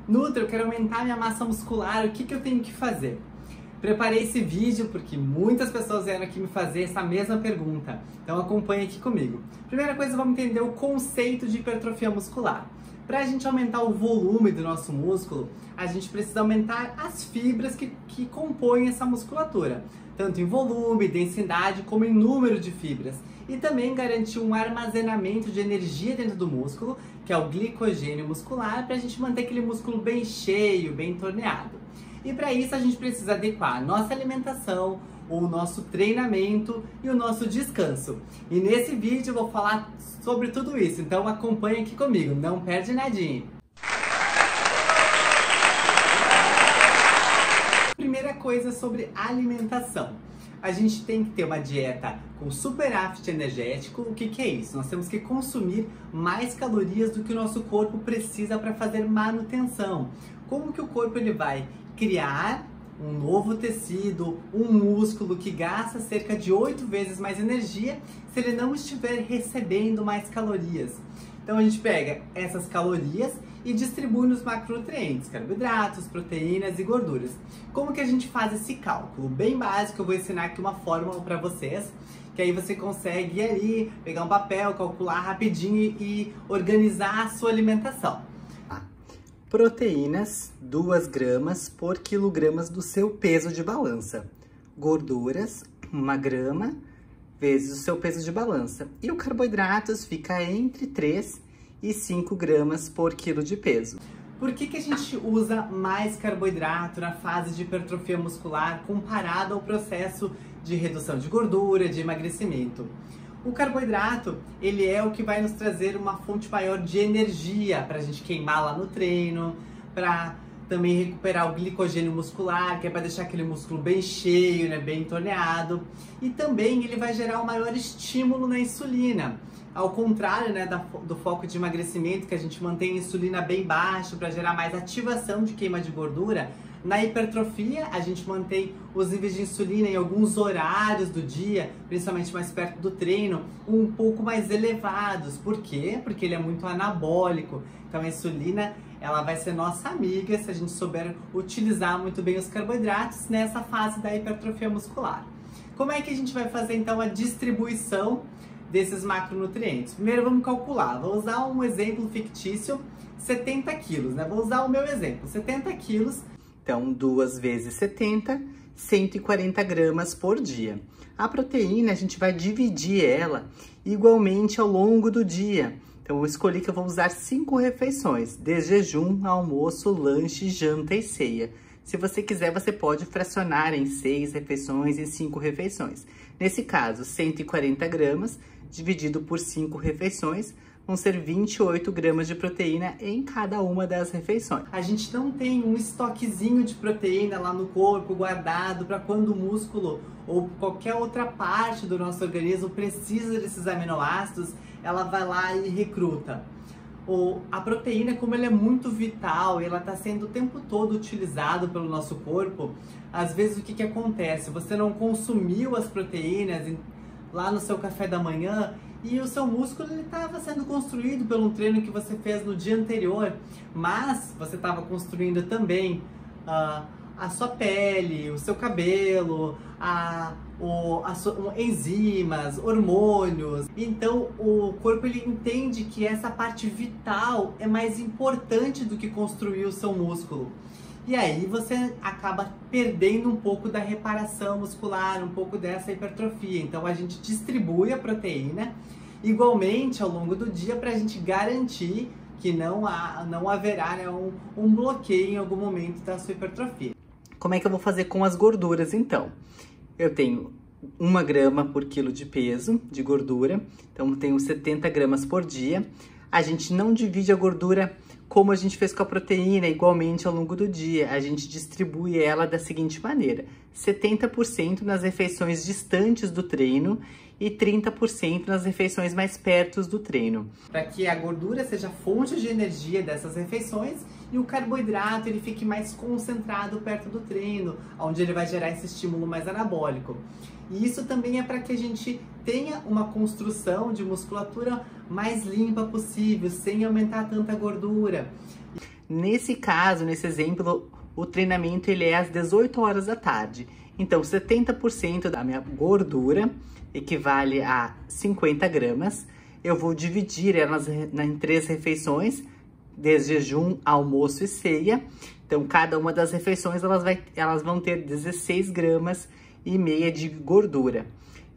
Nutri, eu quero aumentar minha massa muscular, o que eu tenho que fazer? Preparei esse vídeo porque muitas pessoas vieram aqui me fazer essa mesma pergunta, então acompanhe aqui comigo. Primeira coisa, vamos entender o conceito de hipertrofia muscular. Para a gente aumentar o volume do nosso músculo, a gente precisa aumentar as fibras que compõem essa musculatura, tanto em volume, densidade, como em número de fibras. E também garantir um armazenamento de energia dentro do músculo, que é o glicogênio muscular, para a gente manter aquele músculo bem cheio, bem torneado. E para isso a gente precisa adequar a nossa alimentação, o nosso treinamento e o nosso descanso. E nesse vídeo eu vou falar sobre tudo isso, então acompanhe aqui comigo, não perde nadinha. Primeira coisa sobre alimentação. A gente tem que ter uma dieta com superávit energético. O que é isso? Nós temos que consumir mais calorias do que o nosso corpo precisa para fazer manutenção. Como que o corpo ele vai criar um novo tecido, um músculo que gasta cerca de 8 vezes mais energia se ele não estiver recebendo mais calorias? Então a gente pega essas calorias e distribui nos macronutrientes, carboidratos, proteínas e gorduras. Como que a gente faz esse cálculo? Bem básico, eu vou ensinar aqui uma fórmula para vocês, que aí você consegue ir ali, pegar um papel, calcular rapidinho e organizar a sua alimentação. Proteínas, 2 gramas por quilogramas do seu peso de balança. Gorduras, 1 grama vezes o seu peso de balança. E o carboidratos fica entre 3 e 5 gramas por quilo de peso. Por que a gente usa mais carboidrato na fase de hipertrofia muscular comparado ao processo de redução de gordura, de emagrecimento? O carboidrato, ele é o que vai nos trazer uma fonte maior de energia para a gente queimar lá no treino, para também recuperar o glicogênio muscular, que é para deixar aquele músculo bem cheio, né, bem torneado. E também ele vai gerar um maior estímulo na insulina. Ao contrário, né, do foco de emagrecimento, que a gente mantém a insulina bem baixa para gerar mais ativação de queima de gordura, na hipertrofia a gente mantém os níveis de insulina em alguns horários do dia, principalmente mais perto do treino, um pouco mais elevados. Por quê? Porque ele é muito anabólico. Então a insulina ela vai ser nossa amiga se a gente souber utilizar muito bem os carboidratos nessa fase da hipertrofia muscular. Como é que a gente vai fazer então a distribuição desses macronutrientes? Primeiro vamos calcular, vou usar um exemplo fictício, 70 quilos, né? Vou usar o meu exemplo, 70 quilos, então 2 vezes 70, 140 gramas por dia. A proteína a gente vai dividir ela igualmente ao longo do dia. Então eu escolhi que eu vou usar 5 refeições, de jejum, almoço, lanche, janta e ceia. Se você quiser, você pode fracionar em 6 refeições e 5 refeições. Nesse caso, 140 gramas dividido por 5 refeições, vão ser 28 gramas de proteína em cada uma das refeições. A gente não tem um estoquezinho de proteína lá no corpo guardado para quando o músculo ou qualquer outra parte do nosso organismo precisa desses aminoácidos, ela vai lá e recruta. A proteína, como ela é muito vital e ela está sendo o tempo todo utilizada pelo nosso corpo, às vezes o que acontece? Você não consumiu as proteínas lá no seu café da manhã e o seu músculo estava sendo construído pelo treino que você fez no dia anterior, mas você estava construindo também a sua pele, o seu cabelo, enzimas, hormônios. Então o corpo ele entende que essa parte vital é mais importante do que construir o seu músculo. E aí você acaba perdendo um pouco da reparação muscular, um pouco dessa hipertrofia. Então a gente distribui a proteína igualmente ao longo do dia para a gente garantir que não haverá, né, um bloqueio em algum momento da sua hipertrofia. Como é que eu vou fazer com as gorduras então? Eu tenho 1 grama por quilo de peso de gordura, então eu tenho 70 gramas por dia. A gente não divide a gordura como a gente fez com a proteína, igualmente ao longo do dia. A gente distribui ela da seguinte maneira: 70% nas refeições distantes do treino e 30% nas refeições mais perto do treino. Para que a gordura seja fonte de energia dessas refeições e o carboidrato ele fique mais concentrado perto do treino, onde ele vai gerar esse estímulo mais anabólico. E isso também é para que a gente tenha uma construção de musculatura mais limpa possível, sem aumentar tanta gordura. Nesse caso, nesse exemplo, o treinamento ele é às 18 horas da tarde. Então, 70% da minha gordura equivale a 50 gramas. Eu vou dividir elas em 3 refeições, de jejum, almoço e ceia. Então, cada uma das refeições elas vão ter 16 gramas e meia de gordura.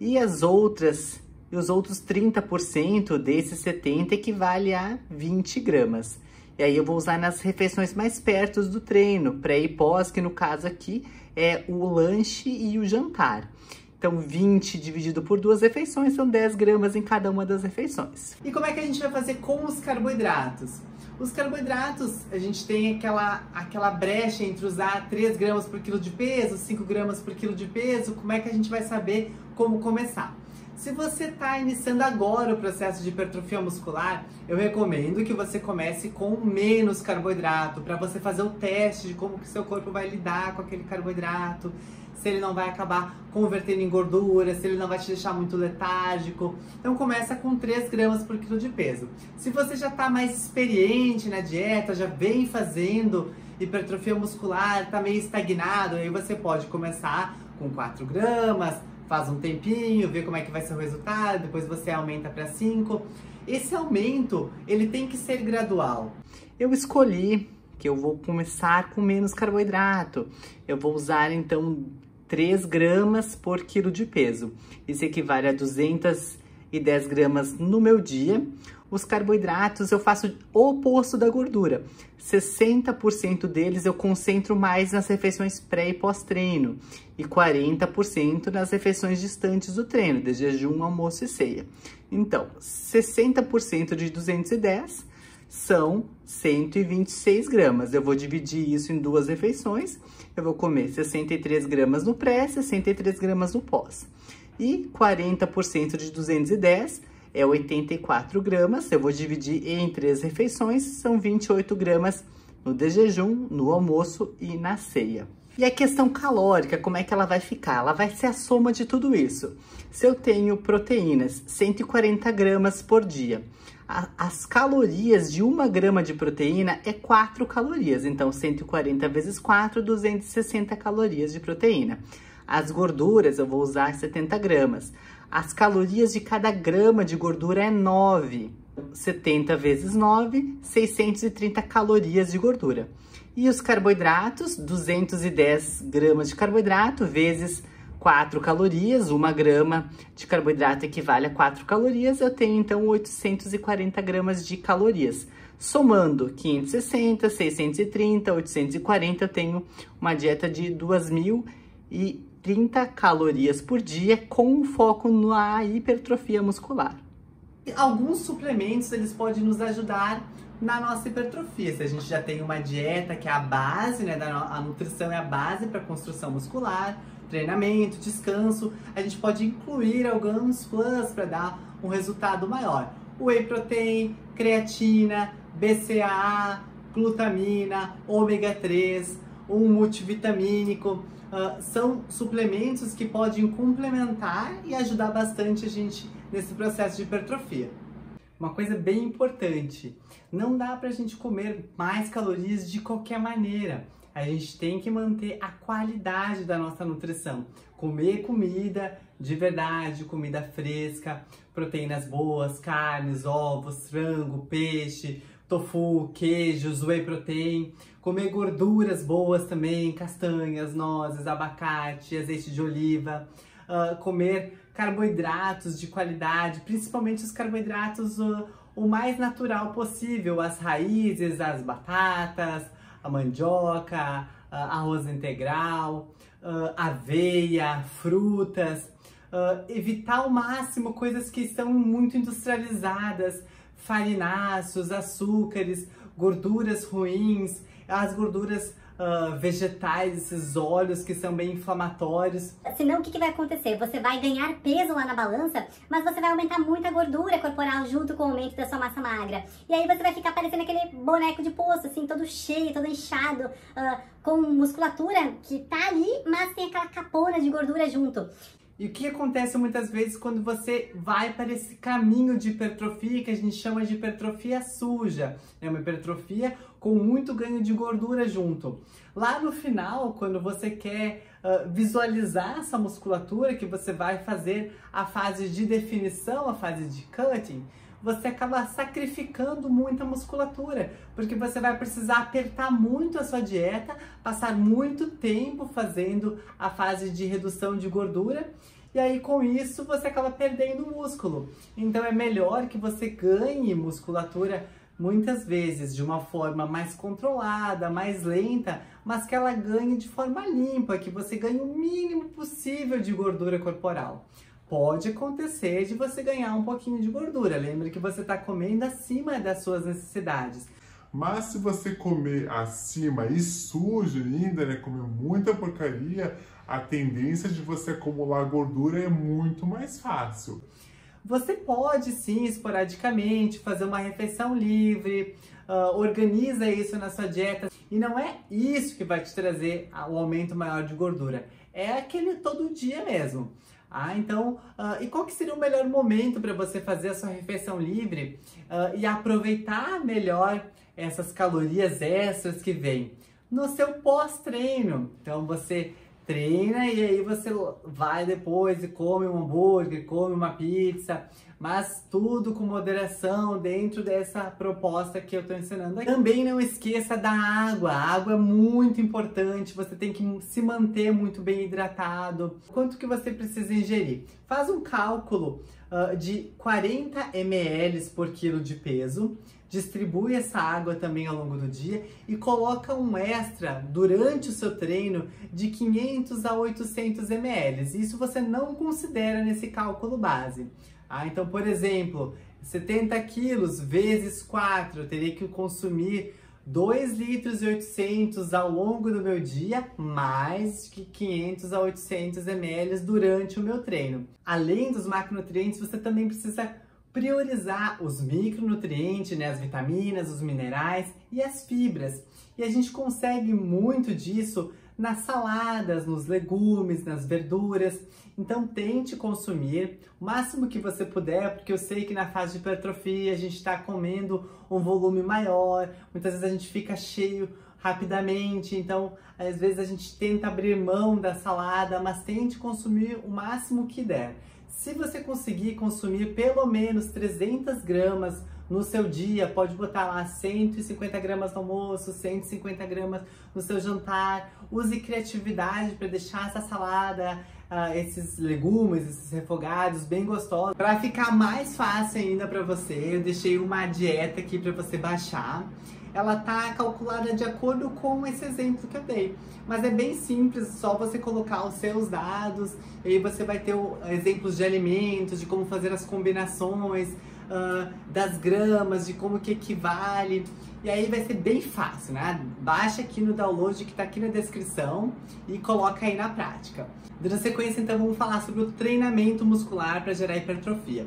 E os outros 30% desses 70 equivale a 20 gramas. E aí eu vou usar nas refeições mais perto do treino, pré e pós, que no caso aqui é o lanche e o jantar. Então 20 dividido por 2 refeições são 10 gramas em cada uma das refeições. E como é que a gente vai fazer com os carboidratos? Os carboidratos, a gente tem aquela brecha entre usar 3 gramas por quilo de peso, 5 gramas por quilo de peso. Como é que a gente vai saber como começar? Se você está iniciando agora o processo de hipertrofia muscular, eu recomendo que você comece com menos carboidrato, para você fazer o teste de como que seu corpo vai lidar com aquele carboidrato, se ele não vai acabar convertendo em gordura, se ele não vai te deixar muito letárgico. Então começa com 3 gramas por quilo de peso. Se você já está mais experiente na dieta, já vem fazendo hipertrofia muscular, está meio estagnado, aí você pode começar com 4 gramas, faz um tempinho, vê como é que vai ser o resultado, depois você aumenta para 5. Esse aumento, ele tem que ser gradual. Eu escolhi que eu vou começar com menos carboidrato. Eu vou usar, então, 3 gramas por quilo de peso. Isso equivale a 210 gramas no meu dia. Os carboidratos eu faço o oposto da gordura. 60% deles eu concentro mais nas refeições pré e pós-treino e 40% nas refeições distantes do treino, de jejum, almoço e ceia. Então, 60% de 210 são 126 gramas. Eu vou dividir isso em 2 refeições. Eu vou comer 63 gramas no pré, 63 gramas no pós. E 40% de 210 é 84 gramas. Eu vou dividir em 3 refeições, são 28 gramas no de jejum, no almoço e na ceia. E a questão calórica, como é que ela vai ficar? Ela vai ser a soma de tudo isso. Se eu tenho proteínas, 140 gramas por dia, as calorias de 1 grama de proteína é 4 calorias. Então, 140 vezes 4, 260 calorias de proteína. As gorduras, eu vou usar 70 gramas. As calorias de cada grama de gordura é 9. 70 vezes 9, 630 calorias de gordura. E os carboidratos, 210 gramas de carboidrato vezes 4 calorias, 1 grama de carboidrato equivale a 4 calorias, eu tenho então 840 gramas de calorias. Somando 560, 630, 840, eu tenho uma dieta de 2.030 calorias por dia com foco na hipertrofia muscular. Alguns suplementos eles podem nos ajudar na nossa hipertrofia. Se a gente já tem uma dieta que é a base, né, a nutrição é a base para a construção muscular, treinamento, descanso, a gente pode incluir alguns plus para dar um resultado maior. Whey protein, creatina, BCAA, glutamina, ômega 3, um multivitamínico, são suplementos que podem complementar e ajudar bastante a gente nesse processo de hipertrofia. Uma coisa bem importante, não dá pra gente comer mais calorias de qualquer maneira. A gente tem que manter a qualidade da nossa nutrição. Comer comida de verdade, comida fresca, proteínas boas, carnes, ovos, frango, peixe, tofu, queijos, whey protein. Comer gorduras boas também, castanhas, nozes, abacate, azeite de oliva. Comer carboidratos de qualidade, principalmente os carboidratos o mais natural possível, as raízes, as batatas, a mandioca, arroz integral, aveia, frutas, evitar ao máximo coisas que estão muito industrializadas, farináceos, açúcares, gorduras ruins, as gorduras vegetais, esses óleos que são bem inflamatórios. Senão, o que vai acontecer? Você vai ganhar peso lá na balança, mas você vai aumentar muito a gordura corporal junto com o aumento da sua massa magra. E aí você vai ficar parecendo aquele boneco de poço, assim, todo cheio, todo inchado, com musculatura que tá ali, mas tem aquela capona de gordura junto. E o que acontece muitas vezes quando você vai para esse caminho de hipertrofia, que a gente chama de hipertrofia suja, é uma hipertrofia com muito ganho de gordura junto. Lá no final, quando você quer visualizar essa musculatura, que você vai fazer a fase de definição, a fase de cutting, você acaba sacrificando muita musculatura, porque você vai precisar apertar muito a sua dieta, passar muito tempo fazendo a fase de redução de gordura, e aí com isso você acaba perdendo músculo. Então é melhor que você ganhe musculatura muitas vezes de uma forma mais controlada, mais lenta, mas que ela ganhe de forma limpa, que você ganhe o mínimo possível de gordura corporal. Pode acontecer de você ganhar um pouquinho de gordura, lembre que você está comendo acima das suas necessidades. Mas se você comer acima e sujo ainda, né, comer muita porcaria, a tendência de você acumular gordura é muito mais fácil. Você pode sim, esporadicamente, fazer uma refeição livre, organiza isso na sua dieta. E não é isso que vai te trazer o aumento maior de gordura, é aquele todo dia mesmo. Então, e qual que seria o melhor momento para você fazer a sua refeição livre e aproveitar melhor essas calorias extras que vêm? No seu pós-treino. Então, você treina e aí você vai depois e come um hambúrguer, come uma pizza, mas tudo com moderação dentro dessa proposta que eu estou ensinando aqui. Também não esqueça da água. A água é muito importante, você tem que se manter muito bem hidratado. Quanto que você precisa ingerir? Faz um cálculo de 40 ml por quilo de peso, distribui essa água também ao longo do dia e coloca um extra durante o seu treino de 500 a 800 ml. Isso você não considera nesse cálculo base. Então, por exemplo, 70 quilos vezes 4, eu teria que consumir 2 litros e 800 ao longo do meu dia, mais que 500 a 800 ml durante o meu treino. Além dos macronutrientes, você também precisa priorizar os micronutrientes, né, as vitaminas, os minerais e as fibras. E a gente consegue muito disso nas saladas, nos legumes, nas verduras. Então tente consumir o máximo que você puder, porque eu sei que na fase de hipertrofia a gente está comendo um volume maior, muitas vezes a gente fica cheio rapidamente, então às vezes a gente tenta abrir mão da salada, mas tente consumir o máximo que der. Se você conseguir consumir pelo menos 300 gramas no seu dia, pode botar lá 150 gramas no almoço, 150 gramas no seu jantar. Use criatividade para deixar essa salada, esses legumes, esses refogados bem gostosos. Para ficar mais fácil ainda para você, eu deixei uma dieta aqui para você baixar. Ela tá calculada de acordo com esse exemplo que eu dei. Mas é bem simples, só você colocar os seus dados, e aí você vai ter exemplos de alimentos, de como fazer as combinações, das gramas, de como que equivale. E aí vai ser bem fácil, né? Baixa aqui no download que tá aqui na descrição e coloca aí na prática. Na sequência, então, vamos falar sobre o treinamento muscular para gerar hipertrofia.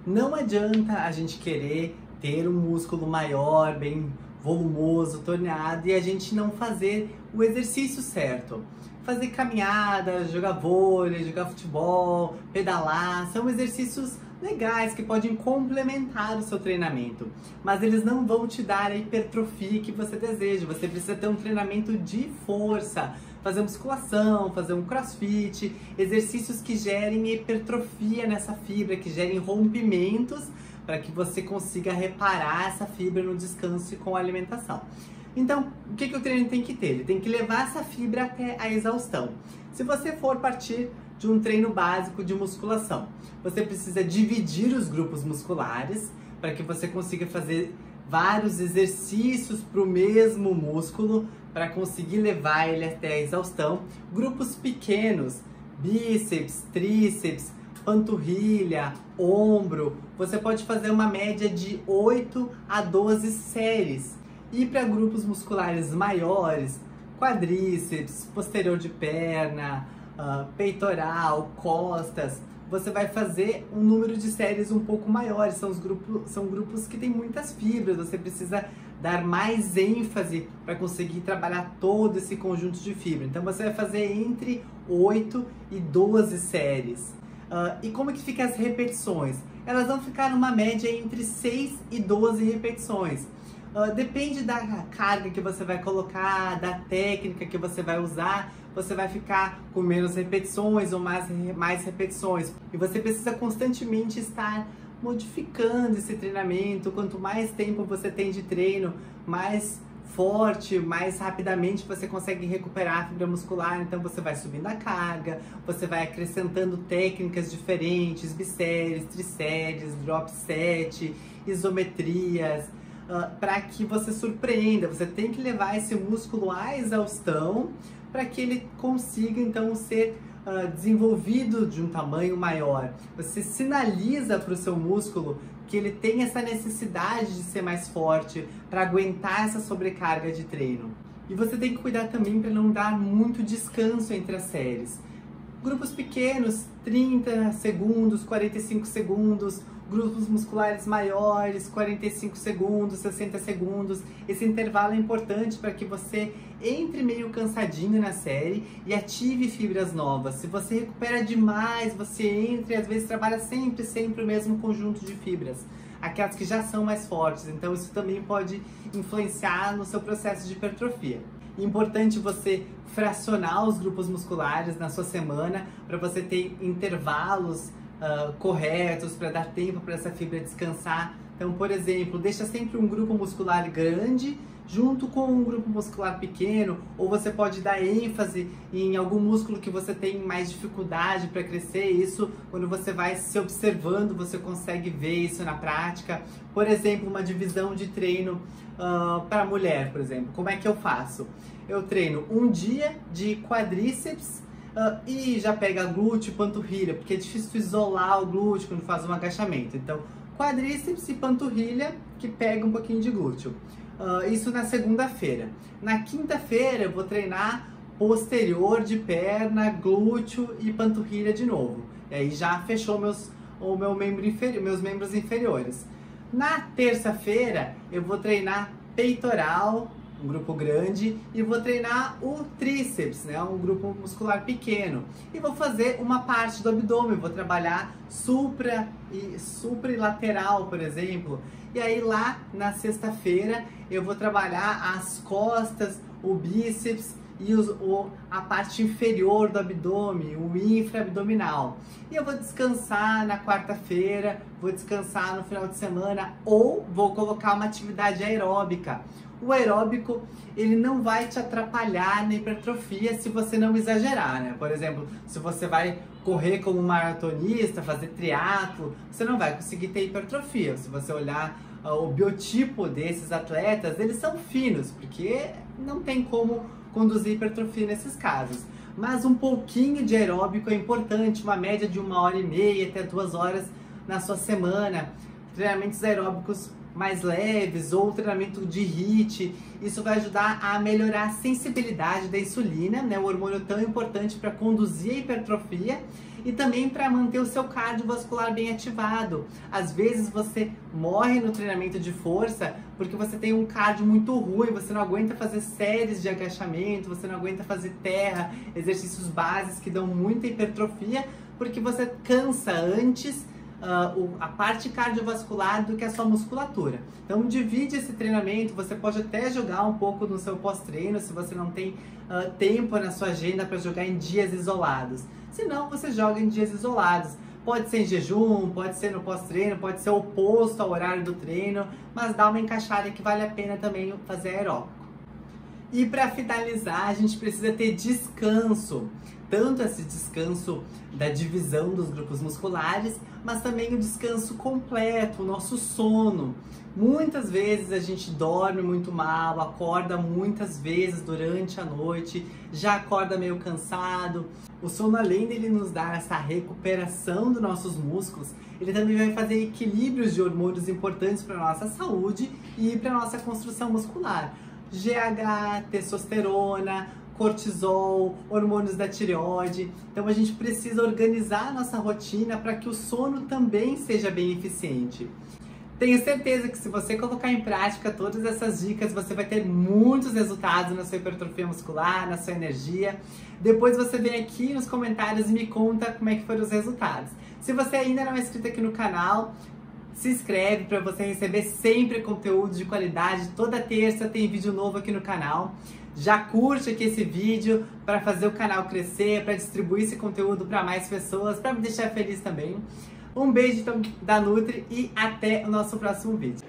Não adianta a gente querer ter um músculo maior, bem volumoso, torneado, e a gente não fazer o exercício certo. Fazer caminhada, jogar vôlei, jogar futebol, pedalar, são exercícios legais que podem complementar o seu treinamento, mas eles não vão te dar a hipertrofia que você deseja. Você precisa ter um treinamento de força, fazer musculação, fazer um crossfit, exercícios que gerem hipertrofia nessa fibra, que gerem rompimentos, para que você consiga reparar essa fibra no descanso e com a alimentação. Então, o que o treino tem que ter? Ele tem que levar essa fibra até a exaustão. Se você for partir de um treino básico de musculação, você precisa dividir os grupos musculares para que você consiga fazer vários exercícios para o mesmo músculo, para conseguir levar ele até a exaustão. Grupos pequenos, bíceps, tríceps, panturrilha, ombro, você pode fazer uma média de 8 a 12 séries. E para grupos musculares maiores, quadríceps, posterior de perna, peitoral, costas, você vai fazer um número de séries um pouco maiores. São grupos que têm muitas fibras, você precisa dar mais ênfase para conseguir trabalhar todo esse conjunto de fibra. Então você vai fazer entre 8 e 12 séries. E como que ficam as repetições? Elas vão ficar numa média entre 6 e 12 repetições. Depende da carga que você vai colocar, da técnica que você vai usar, você vai ficar com menos repetições ou mais repetições. E você precisa constantemente estar modificando esse treinamento. Quanto mais tempo você tem de treino, mais forte, mais rapidamente você consegue recuperar a fibra muscular. Então você vai subindo a carga, você vai acrescentando técnicas diferentes, bisséries, triséries, drop set, isometrias, para que você surpreenda. Você tem que levar esse músculo à exaustão para que ele consiga então ser desenvolvido de um tamanho maior. Você sinaliza para o seu músculo que ele tem essa necessidade de ser mais forte para aguentar essa sobrecarga de treino. E você tem que cuidar também para não dar muito descanso entre as séries. Grupos pequenos, 30 segundos, 45 segundos, grupos musculares maiores, 45 segundos, 60 segundos. Esse intervalo é importante para que você entre meio cansadinho na série e ative fibras novas. Se você recupera demais, você entra e às vezes trabalha sempre o mesmo conjunto de fibras, aquelas que já são mais fortes. Então isso também pode influenciar no seu processo de hipertrofia. Importante você fracionar os grupos musculares na sua semana para você ter intervalos corretos, para dar tempo para essa fibra descansar. Então, por exemplo, deixa sempre um grupo muscular grande junto com um grupo muscular pequeno, ou você pode dar ênfase em algum músculo que você tem mais dificuldade para crescer. Isso, quando você vai se observando, você consegue ver isso na prática. Por exemplo, uma divisão de treino para mulher, por exemplo. Como é que eu faço? Eu treino um dia de quadríceps e já pega glúteo e panturrilha, porque é difícil isolar o glúteo quando faz um agachamento. Então, quadríceps e panturrilha, que pega um pouquinho de glúteo. Isso na segunda-feira. Na quinta-feira eu vou treinar posterior de perna, glúteo e panturrilha de novo. E aí já fechou meus membros inferiores. Na terça-feira eu vou treinar peitoral, um grupo grande, e vou treinar o tríceps, né, um grupo muscular pequeno. E vou fazer uma parte do abdômen, vou trabalhar supra e lateral, por exemplo. E aí lá na sexta-feira eu vou trabalhar as costas, o bíceps e a parte inferior do abdômen, o infraabdominal. E eu vou descansar na quarta-feira, vou descansar no final de semana, ou vou colocar uma atividade aeróbica. O aeróbico, ele não vai te atrapalhar na hipertrofia se você não exagerar, né? Por exemplo, se você vai correr como maratonista, fazer triatlo, você não vai conseguir ter hipertrofia. Se você olhar o biotipo desses atletas, eles são finos, porque não tem como conduzir hipertrofia nesses casos. Mas um pouquinho de aeróbico é importante, uma média de 1h30 até 2 horas na sua semana. Treinamentos aeróbicos mais leves ou treinamento de HIIT, isso vai ajudar a melhorar a sensibilidade da insulina, né, o hormônio tão importante para conduzir a hipertrofia e também para manter o seu cardiovascular bem ativado. Às vezes você morre no treinamento de força porque você tem um cardio muito ruim, você não aguenta fazer séries de agachamento, você não aguenta fazer terra, exercícios bases que dão muita hipertrofia, porque você cansa antes a parte cardiovascular do que a sua musculatura. Então divide esse treinamento, você pode até jogar um pouco no seu pós-treino, se você não tem tempo na sua agenda para jogar em dias isolados. Se não, você joga em dias isolados. Pode ser em jejum, pode ser no pós-treino, pode ser oposto ao horário do treino, mas dá uma encaixada que vale a pena também fazer aeróbico. E para finalizar, a gente precisa ter descanso. Tanto esse descanso da divisão dos grupos musculares, mas também o descanso completo, o nosso sono. Muitas vezes a gente dorme muito mal, acorda muitas vezes durante a noite, já acorda meio cansado. O sono, além dele nos dar essa recuperação dos nossos músculos, ele também vai fazer equilíbrios de hormônios importantes para a nossa saúde e para a nossa construção muscular. GH, testosterona, cortisol, hormônios da tireoide. Então a gente precisa organizar a nossa rotina para que o sono também seja bem eficiente. Tenho certeza que se você colocar em prática todas essas dicas, você vai ter muitos resultados na sua hipertrofia muscular, na sua energia. Depois você vem aqui nos comentários e me conta como é que foram os resultados. Se você ainda não é inscrito aqui no canal, se inscreve para você receber sempre conteúdo de qualidade. Toda terça tem vídeo novo aqui no canal. Já curte aqui esse vídeo para fazer o canal crescer, para distribuir esse conteúdo para mais pessoas, para me deixar feliz também. Um beijo então da Nutri e até o nosso próximo vídeo.